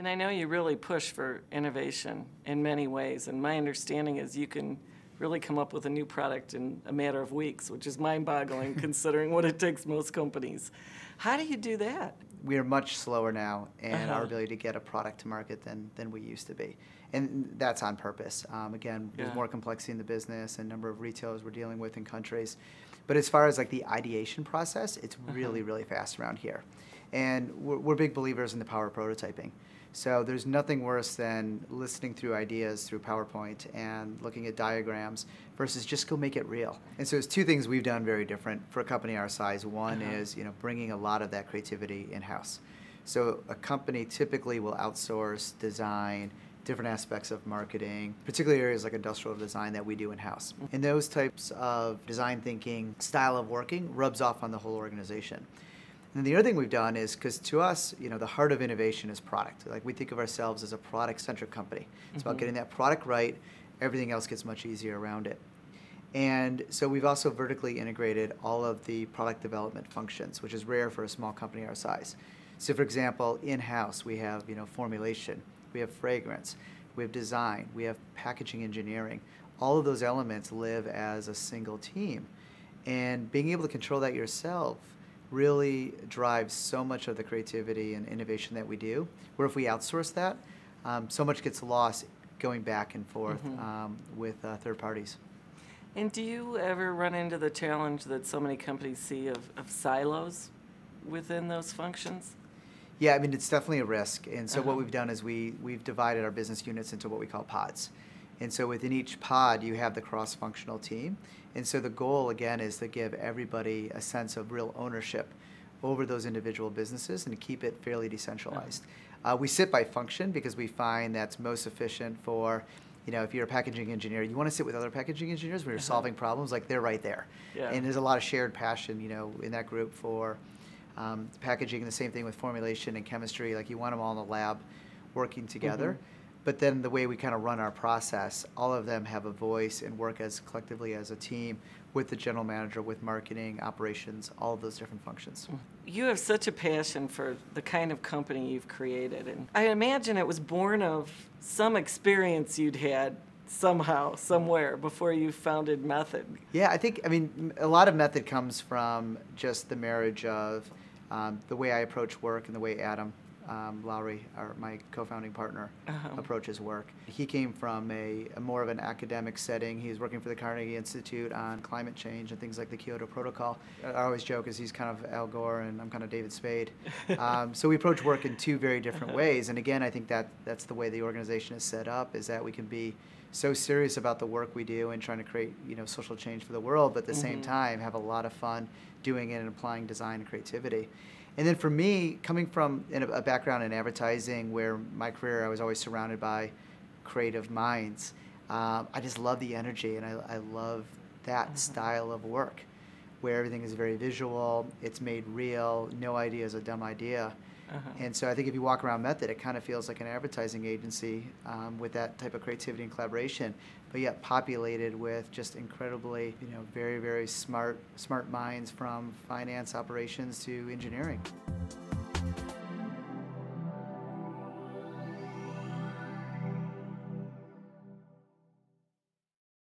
And I know you really push for innovation in many ways, and my understanding is you can really come up with a new product in a matter of weeks, which is mind-boggling considering what it takes most companies. How do you do that? We are much slower now in our ability to get a product to market than we used to be. And that's on purpose. Again, there's more complexity in the business and number of retailers we're dealing with in countries. But as far as like the ideation process, it's really, really fast around here. And we're big believers in the power of prototyping. So there's nothing worse than listening through ideas through PowerPoint and looking at diagrams versus just go make it real. And so there's two things we've done very different for a company our size. One is bringing a lot of that creativity in-house. So a company typically will outsource design, different aspects of marketing, particularly areas like industrial design that we do in-house. And those types of design thinking, style of working rubs off on the whole organization. And the other thing we've done is, because to us, the heart of innovation is product. Like, we think of ourselves as a product-centric company. It's about getting that product right. Everything else gets much easier around it. And so we've also vertically integrated all of the product development functions, which is rare for a small company our size. So for example, in-house, we have formulation, we have fragrance, we have design, we have packaging engineering. All of those elements live as a single team. And being able to control that yourself really drives so much of the creativity and innovation that we do, where if we outsource that, so much gets lost going back and forth with third parties. And do you ever run into the challenge that so many companies see of silos within those functions? Yeah, I mean, it's definitely a risk. And so what we've done is we've divided our business units into what we call pods. And so within each pod, you have the cross-functional team. And so the goal, again, is to give everybody a sense of real ownership over those individual businesses and to keep it fairly decentralized. We sit by function because we find that's most efficient for, if you're a packaging engineer, you want to sit with other packaging engineers when you're solving problems, like they're right there. Yeah. And there's a lot of shared passion, in that group for packaging, and the same thing with formulation and chemistry. Like, you want them all in the lab working together. But then the way we kind of run our process, all of them have a voice and work as collectively as a team with the general manager, with marketing, operations, all of those different functions. You have such a passion for the kind of company you've created. And I imagine it was born of some experience you'd had somehow, somewhere, before you founded Method. Yeah, a lot of Method comes from just the marriage of the way I approach work and the way Adam Lowry, my co-founding partner, approaches work. He came from a more of an academic setting. He was working for the Carnegie Institute on climate change and things like the Kyoto Protocol. I always joke as he's kind of Al Gore and I'm kind of David Spade. So we approach work in two very different ways. And again, I think that's the way the organization is set up, is that we can be so serious about the work we do and trying to create social change for the world, but at the same time have a lot of fun doing it and applying design and creativity. And then for me, coming from a background in advertising where my career I was always surrounded by creative minds, I just love the energy and I love that style of work where everything is very visual, it's made real, no idea is a dumb idea. And so I think if you walk around Method, it kind of feels like an advertising agency with that type of creativity and collaboration, but yet populated with just incredibly, very, very smart minds from finance, operations to engineering.